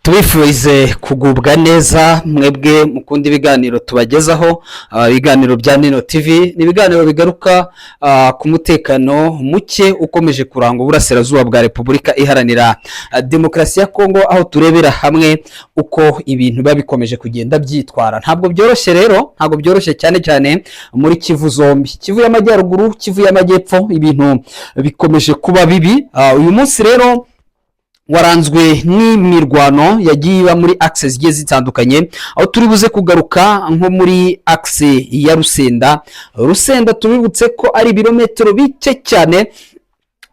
tubifurize kugubwa neza mwebwe mukunda ibiganiro tubagezaho. Ibiganiro bya Nino TV ni ibiganiro bigaruka ku mutekano muke ukomeje kuranga uburasirazuba bwa Repubulika Iharanira Demokarasi ya Kongo, aho turebera hamwe uko ibintu biba bikomeje kugenda byitwara. Ntabwo byoroshye rero, ntabwo byoroshye cyane cyane muri Kivu zombi, Kivu y'Amajyaruguru, Kivu y'Amajyepfo, ibintu bikomeje kuba bibi. Uyu munsi rero waranzwe n'imirwano yagiye iba muri axe zigiye zitandukanye, aho turi buze kugaruka nko muri axe ya Rusenda tubibutse ko ari ibirometero bike cyane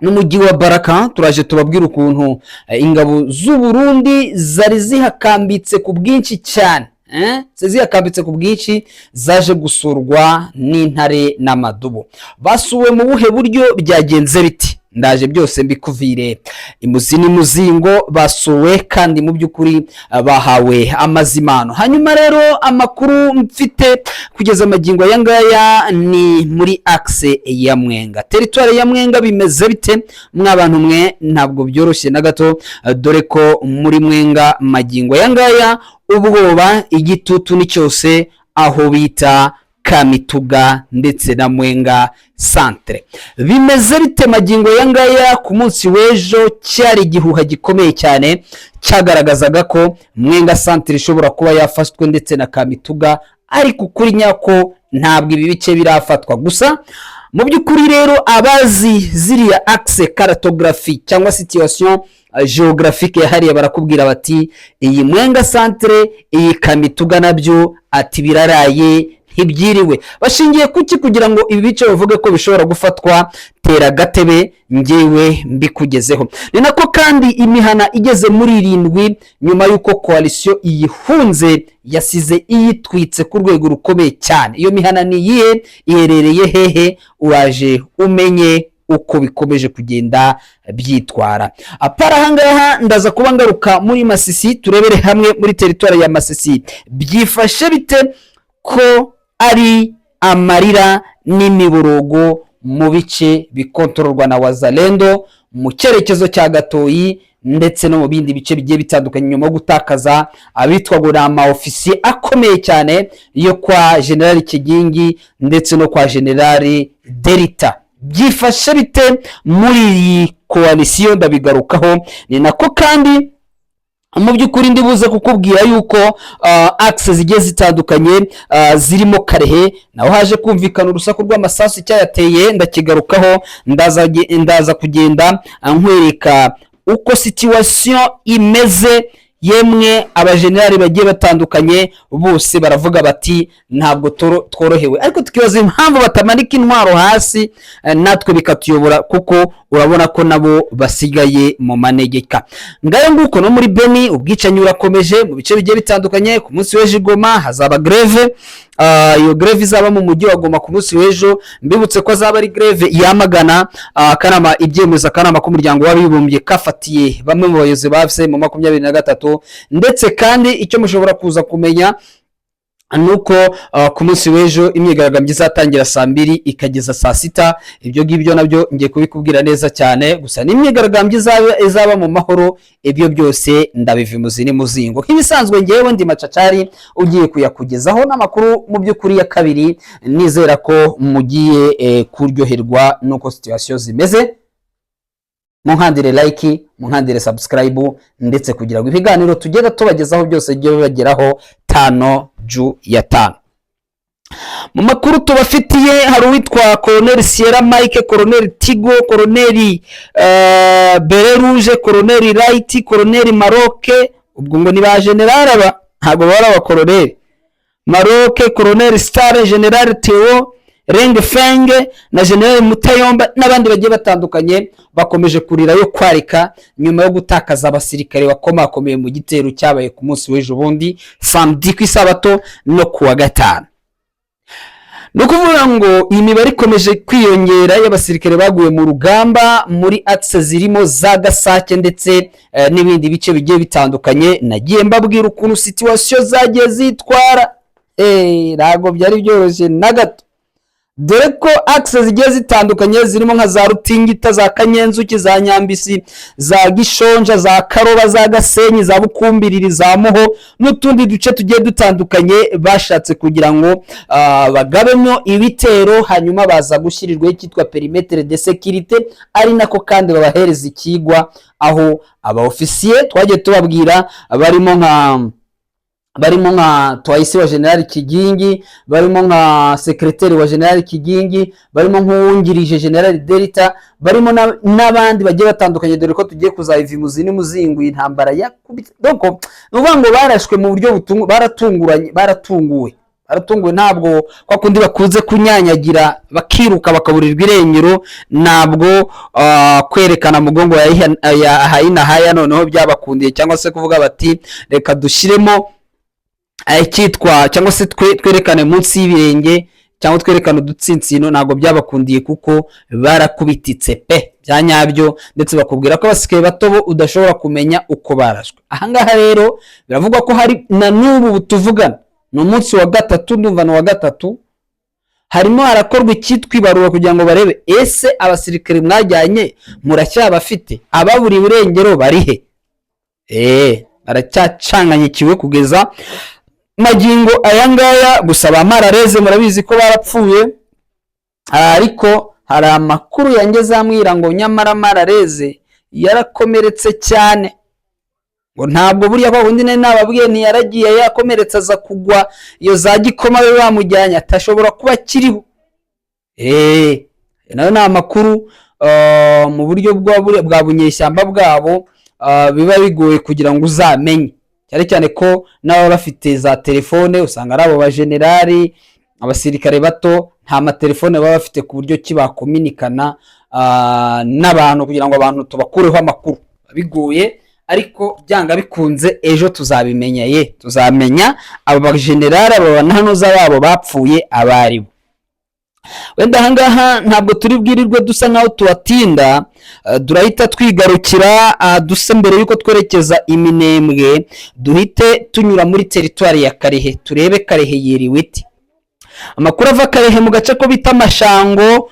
n'umujyi wa Baraka. Turaje tubabwira ukuntu ingabo z'u Burundi zari zihakambitse ku bwinshi cyane, zihakambitse ku bwinshi, zaje gusurwa n'intare n'amadubu. Basuwe mu buhe buryo, byagenze biti? Ndaje byose mbikuvire imuzi n'umuzingo. Basuwe kandi mu by'ukuri bahawe amazimano. Hanyuma rero amakuru mfite kugeza amagingo aya ngaya ni muri axe ya Mwenga, teritwari ya Mwenga. Bimeze bite mw'abantu mwe? Ntabwo byoroshye na gato, dore ko muri Mwenga magingo aya ngaya ubwoba, igitutu ni cyose aho bita Kamituga ndetse na Mwenga Centre. Bimeze bite magingo yangaya? Ku munsi w'ejo cyari igihuha gikomeye cyane cyagaragazaga ko Mwenga Centre ishobora kuba yafashwe ndetse na Kamituga, ariko kuri nyako ntabwo ibi bice birafatwa. Gusa mu by'ukuri rero abazi ziriya axe cartographie cyangwa situation geographique yahariye barakubwira bati iyi Mwenga Centre, iyi Kamituga nabyo ati biraraye ntibyiriwe. Bashingiye kuki kugira ngo ibi bice bavuge ko bishobora gufatwa? Tera gatebe ngewe mbikugezeho. Ni nako kandi imihana igeze muri 7 nyuma y'uko coalition iyihunze yasize iyitwitse ku rwego rukomeye cyane. Iyo mihana ni iyihe, iherereye hehe? Uraje umenye uko bikomeje kugenda byitwara. Apara hangaha ndaza kuba ngaruka muri Masisi, turebere hamwe muri teritwari ya Masisi byifashe bite, ko ari amarira n'imiborogo mu bice bikontororwa na Wazalendo mu cyerekezo cya Gatoyi ndetse no mu bindi bice bigiye bitandukanye, nyuma yo gutakaza abitwaga n'ama ofisiye akomeye cyane yo kwa General Kigingi ndetse no kwa General Delita. Byifashe bite muri iyi coalition? Ndabigarukaho. Ni nako kandi mu by'ukuri ndibuze kukubwira yuko axe zigiye zitandukanye zirimo Karehe naho haje kumvikana urusaku rw'amasasu cyayateye. Ndakigarukaho, ndaza kugenda nkwereka uko situation imeze. Yemwe abajenerali bagiye batandukanye bose baravuga bati ntabwo tworohewe, ariko tukibaza impamvu batamanika intwaro hasi natwe bikatuyobora, kuko urabona ko nabo basigaye mu manegeka. Ngayo nguko no muri Beni ubwicanyi urakomeje mu bice bigiye bitandukanye. Ku munsi w'ejo Goma hazaba greve, iyo greve izaba mu mujyi wa Goma ku munsi w'ejo. Mbibutse ko azaba ari greve yamagana kanama ibyemeza kanama k'umuryango w'abibumbye kafatiye bamwe mu bayobozi bafise mu 2023. Ndetse kandi icyo mushobora kuza kumenya nuko ku munsi w'ejo imyigaragambyo izatangira saa 2 ikageza saa 6. Ibyo ngibyo nabyo ngiye kubikubwira neza cyane. Gusa n'imyigaragambyo izaba mu mahoro, ibyo byose ndabivimuzi n'umuzingo. Nk'ibisanzwe ngewe ndi Macacari ugiye kuyakugezaho n'amakuru mu by'ukuri ya kabiri. Nizera ko mugiye kuryoherwa nuko situation zimeze. Munkandire like, munkandire subscribe, ndetse kugira ngo ibiganiro tugenda tubagezaho byose byo bibageraho 5 juu ya 5. Mu makuru tubafitiye hari uwitwa Colonel Sierra Mike, Colonel Tigo, Colonel Beret Rouge, Colonel Light, Colonel Maroc. Ubwo ngo ni ba general aba, ntago bari aba Colonel Maroc, Colonel Star, General Theo Renge Fenge na General Mutayomba n'abandi bagiye batandukanye bakomeje kurira yo kwarika nyuma yo gutakaza abasirikare bakomakomeye mu gitero cyabaye ku munsi w'ejo bundi samedi ku isabato no kuwa gatanu. Nukuvuga ngo imibare ikomeje kwiyongera y'abasirikare baguye mu rugamba muri axe zirimo za Gasake ndetse n'ibindi bice bigiye bitandukanye. Nagiye mbabwira ukuntu situation zagiye zitwara, ntago byari byoroshye na gato. dore ko akise zigiye zitandukanye zirimo nka za Rutingita, za Kanyenzuki, za Nyambisi, za Gishonja, za Karoba, za Gasenyi, za Bukumbiriri, za Muho n'utundi duce tugiye dutandukanye bashatse kugira ngo bagabemo ibitero, hanyuma baza gushyirirwaho icyitwa perimetre de sécurité, ari nako kandi babahereza ikigwa aho aba ofisiye twagiye tubabwira barimo nka Twahisi wa General Kigingi, barimo nka secrétaire wa General Kigingi, barimo nk'uwungirije General Delta, barimo n'abandi bagiye batandukanye, dore ko tugiye kuzayiva imuzini muzingu intambara ya donc nuvuga ngo barashwe mu buryo baratunguwe, ntabwo kwa kundi bakuze kunyanyagira bakiruka bakaburirwa irengero, ntabwo kwerekana mugongo ya hayina haya noneho byabakundiye, cyangwa se kuvuga bati reka dushiremo cyitwa cyangwa se twerekane munsi y'ibirenge cyangwa twerekane udutsinsino, ntabwo byabakundiye kuko barakubititse pe byanyabyo, ndetse bakubwira ko abasikaye bato bo udashobora kumenya uko barashwe. Ahangaha rero biravugwa ko hari na n'ubu tuvugana ni umunsi wa gatatu, ndumva ni wa gatatu, harimo harakorwa icyitwa ibarura kugira ngo barebe ese abasirikare mwajyanye muracyabafite, ababuriwe irengero barihe. Baracyacanganyikiwe kugeza magingo aya ngaya. Gusa bamarareze murabizi ko barapfuye, ariko hari amakuru yangeze amwira ngo nyamara marareze yarakomeretse cyane, ngo ntabwo buriya kwa wundi nababwiye ntiyaragiye yakomeretse aza kugwa iyo za Gikoma we bamujyanye atashobora kuba kiriho. Nayo ni amakuru mu buryo bwa bunyeshyamba bwabo biba bigoye kugira ngo uzamenye, cyane cyane ko nabo bafite za telefone, usanga ari abo ba generali, abasirikare bato nta matelefone baba bafite ku buryo kibakominikana n'abantu kugira ngo abantu tubakureho amakuru bigoye, ariko byanga bikunze ejo tuzamenya abo ba generali abo ntanuza babo bapfuye abaribo. Wenda ahangaha ntabwo turi bwirirwe dusa nkaho tuwatinda, durahita twigarukira dusa mbere yuko twerekeza Iminembwe, duhite tunyura muri teritwari ya Karehe turebe Karehe yiriwe iti. Amakuru ava Karehe mu gace ko bita Mashango,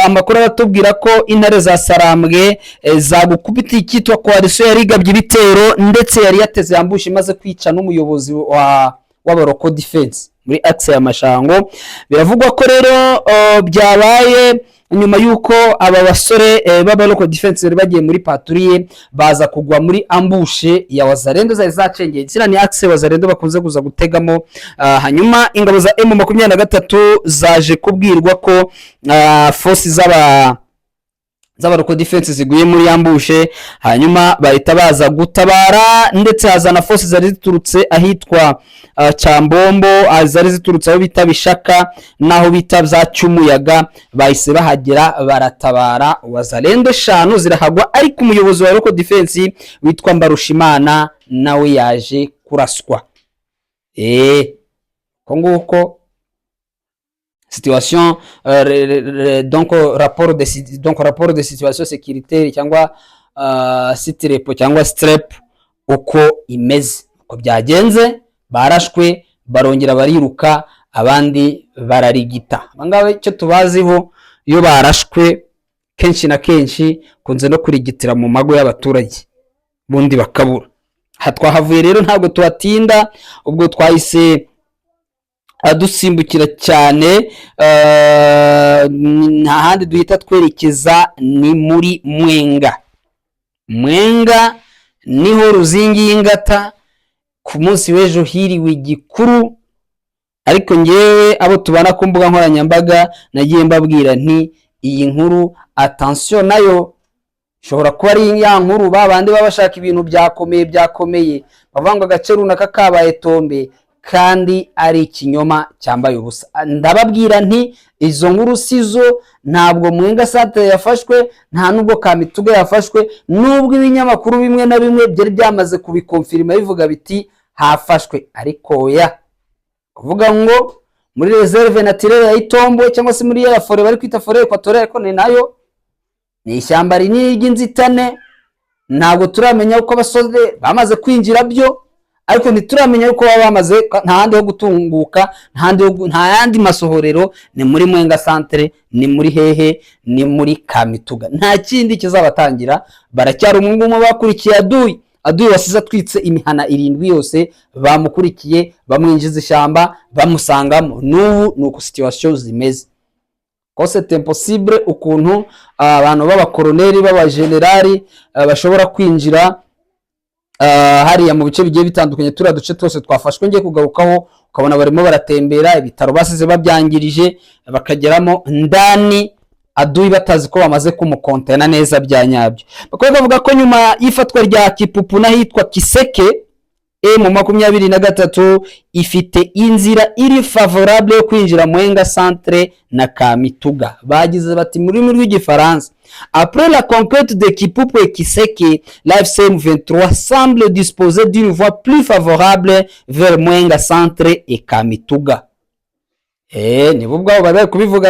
amakuru aratubwira ko intare za Sarambwe zagukubita icyitwa coalition yarigabye ibitero, ndetse yari yateze yambusha imaze kwica n'umuyobozi w'abaroko defense muri axe ya Mashango. Biravugwa ko rero byabaye nyuma yuko aba basore b'abaroko defense bari bagiye muri patrouille baza kugwa muri ambushe ya Wazalendo zari zacengeye. Sina ni axe Wazalendo bakunze kuza gutegamo, hanyuma ingabo za M23 zaje kubwirwa ko force z'abaroko defense ziguye muri ambushe, hanyuma bahita baza gutabara, ndetse hazana force zari ziturutse ahitwa Cyambombo, zari ziturutse aho bita Bishaka naho bita bya Cyumuyaga, bahise bahagera baratabara. Wazalendo 5 zirahagwa, ariko umuyobozi wa baroko defense witwa Mbarushimana nawe yaje kuraswa. Konguko situation donc rapport de situation sécuritaire cyangwa sitrepo cyangwa strep uko imeze, uko byagenze barashwe barongera bariruka abandi bararigita. Bangawe cyo tubaziho iyo barashwe kenshi na kenshi kunze no kurigitira mu mago y'abaturage bundi bakabura. Hatwahavuye rero ntabwo tuhatinda, ubwo twahise adusimbukira cyane, nta handi duhita twerekeza ni muri Mwenga niho Ruzingi y'ingata ku munsi w'ejo hiriwe igikuru, ariko ngewe abo tubana ku mbuga nkoranyambaga nagiye mbabwira nti iyi nkuru attention nayo shobora kuba ari ya nkuru babandi babashaka ibintu byakomeye bavanga agace runaka kabaye tombe kandi ari ikinyoma cyambaye ubusa. Ndababwira nti izo nkuru sizo, ntabwo Mwenga Centre yafashwe, nta nubwo Kamituga yafashwe, nubwo ibinyamakuru bimwe na bimwe byari byamaze kubikonfirma bivuga biti hafashwe, ariko ya kuvuga ngo muri reserve naturelle ya Itombo cyangwa se muri ya forêt bari kwita forêt équatoriale, ariko ni nayo ni ishyamba rinini ry'inzitane, ntabwo turamenya uko abasore bamaze kwinjira byo, ariko ntituramenya yuko baba bamaze nta handi ho gutunguka, nta yandi masohorero, ni muri Mwenga Centre, ni muri hehe, ni muri Kamituga, nta kindi kizabatangira. Baracyari umwungumu bakurikiye Aduyi wasize atwitse imihana 7 yose, bamukurikiye bamwinjiza ishyamba bamusangamo. N'ubu nuko situation zimeze. Ko c'est impossible ukuntu abantu b'abakoloneli b'abagenerali bashobora kwinjira hariya mu bice bigiye bitandukanye. Turiya duce twose twafashwe ngiye kugarukaho, ukabona barimo baratembera, ibitaro basize babyangirije, bakageramo ndani Aduyi batazi ko bamaze kumukontena neza bya nyabyo. Bakaba bavuga ko nyuma y'ifatwa rya Kipupu n'ahitwa Kiseke, M23 ifite inzira iri favorable yo kwinjira Mwenga Centre na Kamituga. Bagize bati muri rw'igifaransa, après la conquête de Kipupu et Kiseke, l'AFC M23 semble disposer d'une voie plus favorable vers Mwenga Centre et Kamituga. Nibo ubwabo bari kubivuga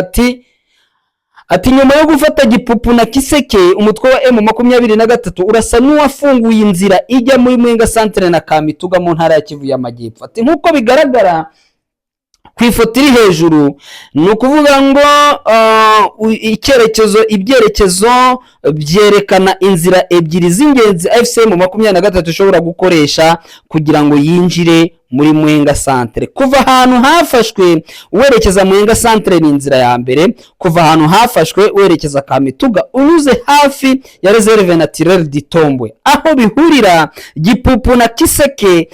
ati nyuma yo gufata Gipupu na Kiseke, umutwe wa M23 urasa n'uwafunguye inzira ijya muri Mwenga Centre na Kamituga mu ntara ya Kivu y'Amajyepfo. Ati nkuko bigaragara ku ifoto iri hejuru, ni ukuvuga ngo ibyerekezo byerekana inzira ebyiri z'ingenzi AFC M23 ishobora gukoresha kugira ngo yinjire muri Mwenga Centre. Kuva ahantu hafashwe werekeza Mwenga Centre ni inzira ya mbere, kuva ahantu hafashwe werekeza Kamituga unyuze hafi ya reserve naturelle d'Itombwe. Aho bihurira Gipupu na Kiseke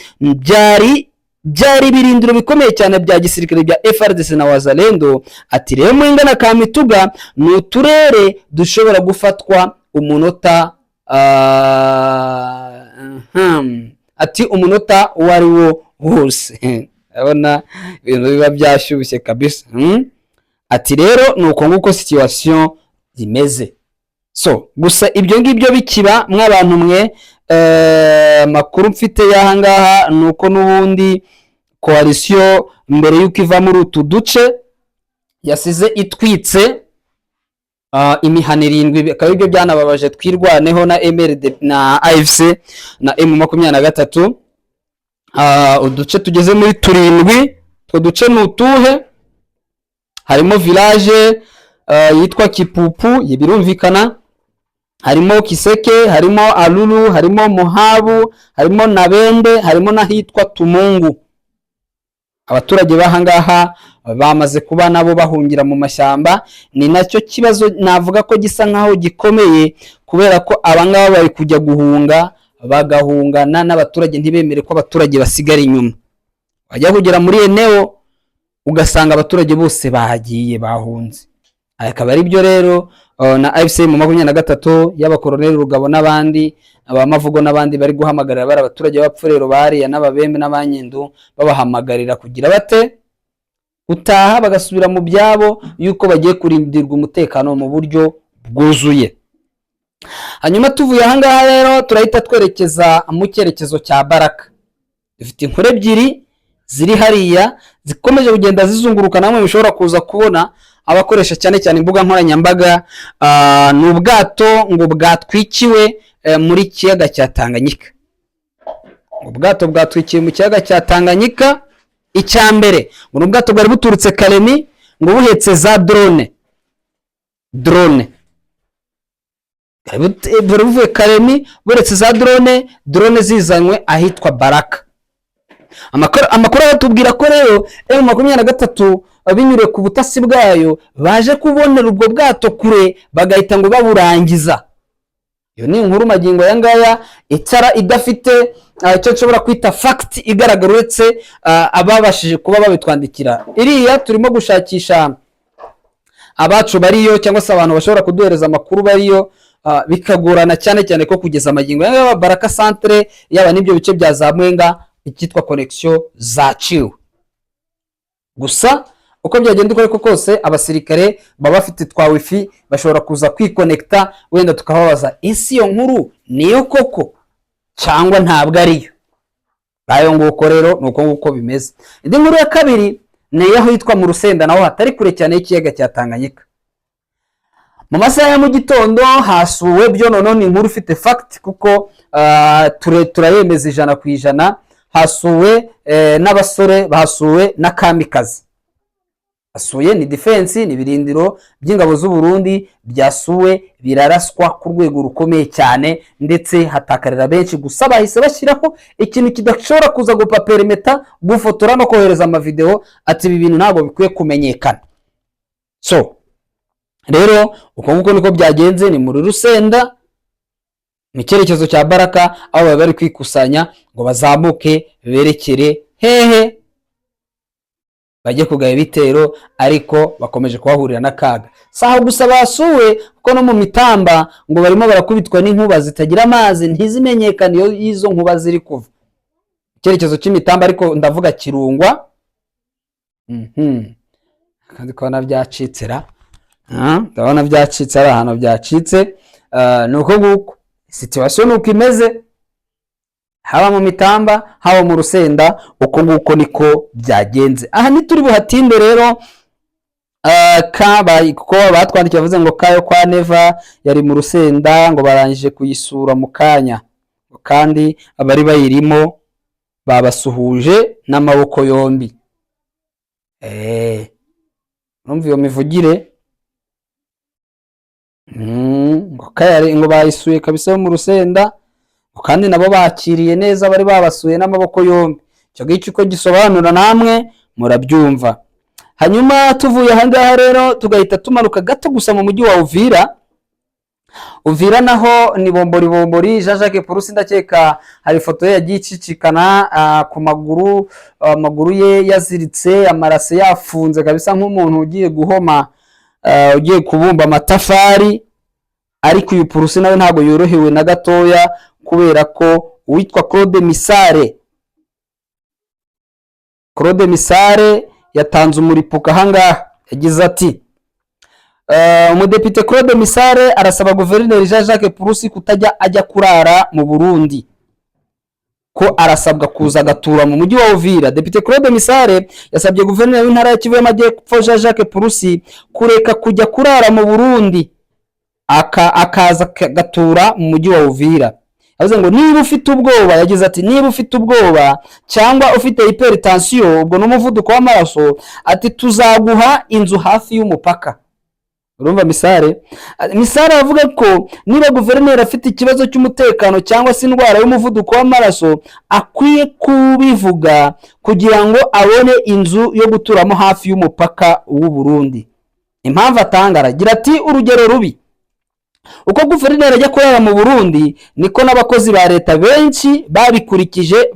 byari birindiro bikomeye cyane bya gisirikare bya FARDC na Wazalendo. Ati rero Mwenga na Kamituga ni uturere dushobora gufatwa umunota ati umunota wariwo wose. Abona ibintu biba byashyushye kabisa. Ati rero nuko nguko situation zimeze. So gusa ibyo ngibyo bikiba mw'abantu mwe, makuru mfite yahangaha nuko n'ubundi coalition mbere yuko iva muri utu duce yasize itwitse imihana 7. Akaba ibyo byanababaje twirwaneho na MRD na AFC na M23. Uduce tugeze muri 7, two duce n'utuhe, harimo village yitwa Kipupu, birumvikana, harimo Kiseke, harimo Alulu, harimo Muhabu, harimo Nabende, harimo n'ahitwa Tumungu. Abaturage bahangaha bamaze kuba nabo bahungira mu mashyamba. Ni nacyo kibazo navuga ko gisa nkaho gikomeye, kubera ko abangaba bari kujya guhunga bagahungana n'abaturage, ntibemere ko abaturage basigara inyuma. Bajya kugera muri eneo ugasanga abaturage bose bahagiye bahunze. Akaba ari byo rero na AFC M23 y'abakoloneli Rugabo n'abandi abamavugo n'abandi bari guhamagarira bari abaturage b'abapfurero bari n'ababembe n'abanyendu, babahamagarira kugira bate utaha bagasubira mu byabo, yuko bagiye kurindirwa umutekano mu buryo bwuzuye. Hanyuma tuvuye ahangaha rero turahita twerekeza mu cyerekezo cya Baraka. Dufite inkuru ebyiri ziri hariya zikomeje kugenda zizunguruka, namwe bishobora kuza kubona abakoresha cyane cyane imbuga nkoranyambaga. N'ubwato ngo bwatwikiwe muri kiyaga cya Tanganyika. Ubwato bwatwikiwe mu kiyaga cya Tanganyika. Icyambere ngo n'ubwato bwari buturutse Kalemi, ngo buhetse za drone bari buvuye Kalemi buretse za drone zizanywe ahitwa Baraka. Amakuru atubwira ko rero M23 binyure ku butasi bwayo baje kubonera ubwo bwato kure, bagahita ngo baburangiza. Iyo ni inkuru magingo yangaya itara idafite icyo nshobora kwita fact igaragara, uretse ababashije kuba babitwandikira. Iriya turimo gushakisha abacu bariyo, cyangwa se abantu bashobora kuduhereza amakuru bariyo, bikagorana cyane cyane ko kugeza amagingo yangaya Baraka Centre yaba n'ibyo bice bya za Mwenga ikitwa connection zaciwe. Gusa uko byagenda uko kose abasirikare baba bafite twa wifi bashobora kuza kwikonekta, wenda tukababaza isi yo nkuru niyo koko cyangwa ntabwo ariyo. Bayo nguko rero nuko nguko bimeze. Indi nkuru ya kabiri ni yaho yitwa mu Rusenda, naho hatari kure cyane y'ikiyaga cya Tanganyika. Mu masaha ya mu gitondo hasuwe byo, none ni inkuru ufite fact kuko turayemeza 100%. hasuwe n'abasore, bahasuwe na Kamikazi, hasuye ni defense, ni birindiro by'ingabo z'u Burundi byasuwe, biraraswa ku rwego rukomeye cyane, ndetse hatakarira benshi. Gusa bahise bashyiraho ikintu kidashobora kuza gupaperimeta, gufotora no kohereza amavideo, ati ibi bintu ntabwo bikwiye kumenyekana. So rero uko nguko niko byagenze, ni muri Rusenda mu cyerekezo cya Baraka, aho bari kwikusanya ngo bazamuke berekere hehe, bajye kugaya ibitero, ariko bakomeje kubahurira n'akaga. Saho gusa basuwe kuko no mu Mitamba ngo barimo barakubitwa n'inkuba zitagira amazi, ntizimenyekane iyo izo nkuba ziri kuva icyerekezo cy'Imitamba, ariko ndavuga Kirungwa. Kandi kubona byacitsera, ndabona byacitse, ari ahantu byacitse. Nuko nguko situation nuko imeze, haba mu Mitamba, haba mu Rusenda, uko nguko niko byagenze. Aha nituri buhatinde rero, kuko batwandikiye bavuze ngo Kayo kwa Neva yari mu Rusenda, ngo barangije kuyisura mu kanya, kandi abari bayirimo babasuhuje n'amaboko yombi. Numva iyo mivugire, ngo Kayari ngo bayisuye kabisa mu Rusenda, kandi nabo bakiriye neza, bari babasuye n'amaboko yombi. Cyo gice uko gisobanura namwe murabyumva. Hanyuma tuvuye ahangaha rero tugahita tumanuka gato gusa mu mujyi wa Uvira. Uvira naho ni bombori Jean Jacques Purusi, ndakeka hari foto ye yagiye icicikana ku maguru, amaguru ye yaziritse, amarase yafunze kabisa nk'umuntu ugiye guhoma, ugiye kubumba amatafari. Ariko uyu Purusi nawe ntabwo yorohewe na gatoya, kubera ko uwitwa Claude Misare yatanze umuripuka ahangaha. Yagize ati umudepite Claude Misare arasaba guverineri Jean Jacques Purusi kutajya ajya kurara mu Burundi, ko arasabwa kuza agatura mu mujyi wa Uvira. Depite Claude Misare yasabye guverineri w'intara ya Kivu y'Amajyepfo Jean Jacques Purusi kureka kujya kurara mu Burundi, akaza gatura mu mujyi wa Uvira. Yavuze ngo niba ufite ubwoba, yagize ati niba ufite ubwoba cyangwa ufite hypertension, ubwo n'umuvuduko w'amaraso, ati tuzaguha inzu hafi y'umupaka. Urumva Misare avuga ko niba guverineri afite ikibazo cy'umutekano cyangwa se indwara y'umuvuduko w'amaraso, akwiye kubivuga kugira ngo abone inzu yo guturamo hafi y'umupaka w'u Burundi. Impamvu atanga, aragira ati urugero rubi, uko guverineri ajya kurara mu Burundi, niko n'abakozi ba leta benshi babikurikije,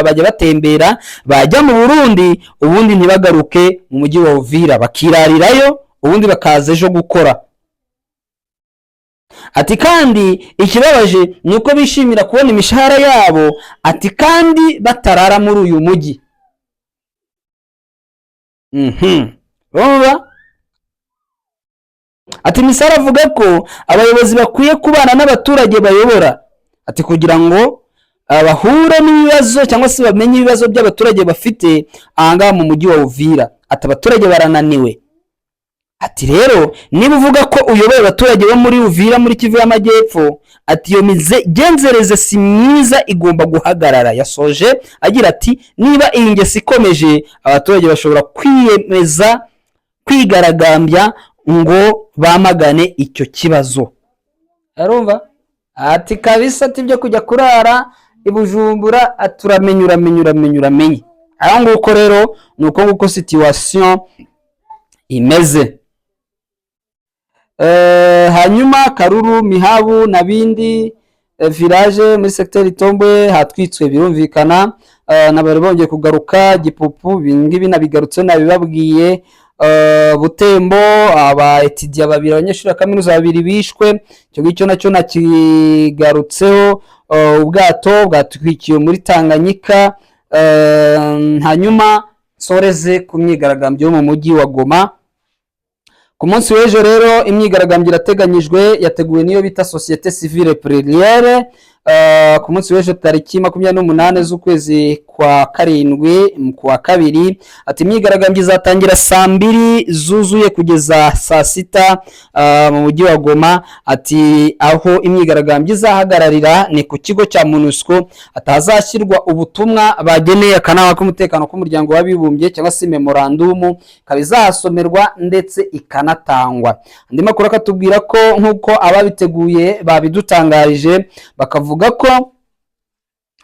bajya batembera, bajya mu Burundi, ubundi ntibagaruke mu mujyi wa Uvira, bakirarirayo, ubundi bakaza ejo gukora. Ati kandi ikibabaje ni uko bishimira kubona imishahara yabo, ati kandi batarara muri uyu mujyi. Ati Misare avuga ko abayobozi bakwiye kubana n'abaturage bayobora, ati kugira ngo bahure n'ibibazo cyangwa se bamenye ibibazo by'abaturage bafite ahangaha mu mujyi wa Uvira. Ati abaturage barananiwe. Ati rero niba uvuga ko uyoboye abaturage bo muri Uvira muri Kivu y'Amajyepfo, ati iyo migenzereze si myiza, igomba guhagarara. Yasoje agira ati niba iyi ngeso ikomeje, abaturage bashobora kwiyemeza kwigaragambya ngo bamagane icyo kibazo. Arumva? Ati kabisa ati byo kujya kurara ibujumbura, aturamenye. Aho nguko rero nuko nguko situation imeze. Hanyuma Karuru, Mihabu na bindi village muri secteur Itombwe hatwitswe, birumvikana. Nabari bongeye kugaruka Gipupu, bingibi nabigarutse nabibabwiye. Butembo aba etudiant babiri, abanyeshuri ya kaminuza babiri bishwe, cyo gicyo nacyo nakigarutseho. Ubwato bwatwikiye muri Tanganyika. Hanyuma soreze ku myigaragambyo mu mujyi wa Goma ku munsi w'ejo. Rero imyigaragambyo irateganyijwe, yateguwe niyo bita Société Civile Plurielle, ku munsi w'ejo tariki 28 z'ukwezi kwa karindwi kuwa kabiri, ati imyigaragambyo izatangira saa 2 zuzuye kugeza saa 6 mu mujyi wa Goma. Ati aho imyigaragambyo izahagararira ni ku kigo cya MONUSCO, atazashyirwa ubutumwa bageneye akanama k'umutekano k'umuryango w'abibumbye cyangwa se memorandum, kabizasomerwa ndetse ikanatangwa. Andi makuru akatubwira ko nk'uko ababiteguye babidutangarije, bakavuga ko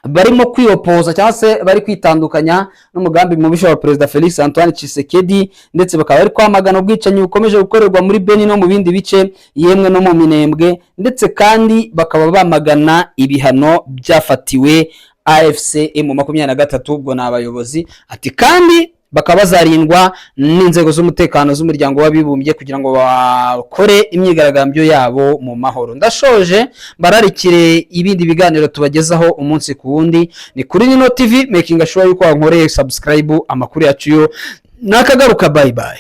barimo kwiyopoza cyangwa se bari kwitandukanya n'umugambi mubisha wa Perezida Felix Antoine Tshisekedi, ndetse bakaba bari kwamagana ubwicanyi bukomeje gukorerwa muri Beni no mu bindi bice, yemwe no mu Minembwe, ndetse kandi bakaba bamagana ibihano byafatiwe AFC M23, ubwo n'abayobozi. Ati kandi bakaba bazarindwa n'inzego z'umutekano z'umuryango w'abibumbye kugira ngo bakore imyigaragambyo yabo mu mahoro. Ndashoje, bararikire ibindi biganiro tubagezaho umunsi ku wundi ni kuri Nino TV, making sure yuko wankoreye subscribe. Amakuru yacu yo nakagaruka, bye bye.